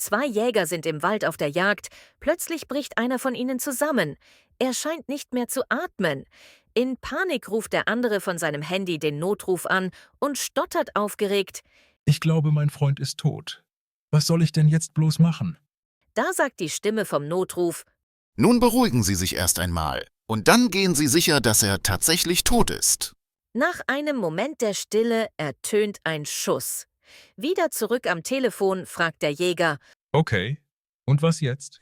Zwei Jäger sind im Wald auf der Jagd. Plötzlich bricht einer von ihnen zusammen. Er scheint nicht mehr zu atmen. In Panik ruft der andere von seinem Handy den Notruf an und stottert aufgeregt. Ich glaube, mein Freund ist tot. Was soll ich denn jetzt bloß machen? Da sagt die Stimme vom Notruf: Nun beruhigen Sie sich erst einmal. Und dann gehen Sie sicher, dass er tatsächlich tot ist. Nach einem Moment der Stille ertönt ein Schuss. Wieder zurück am Telefon fragt der Jäger: Okay. Und was jetzt?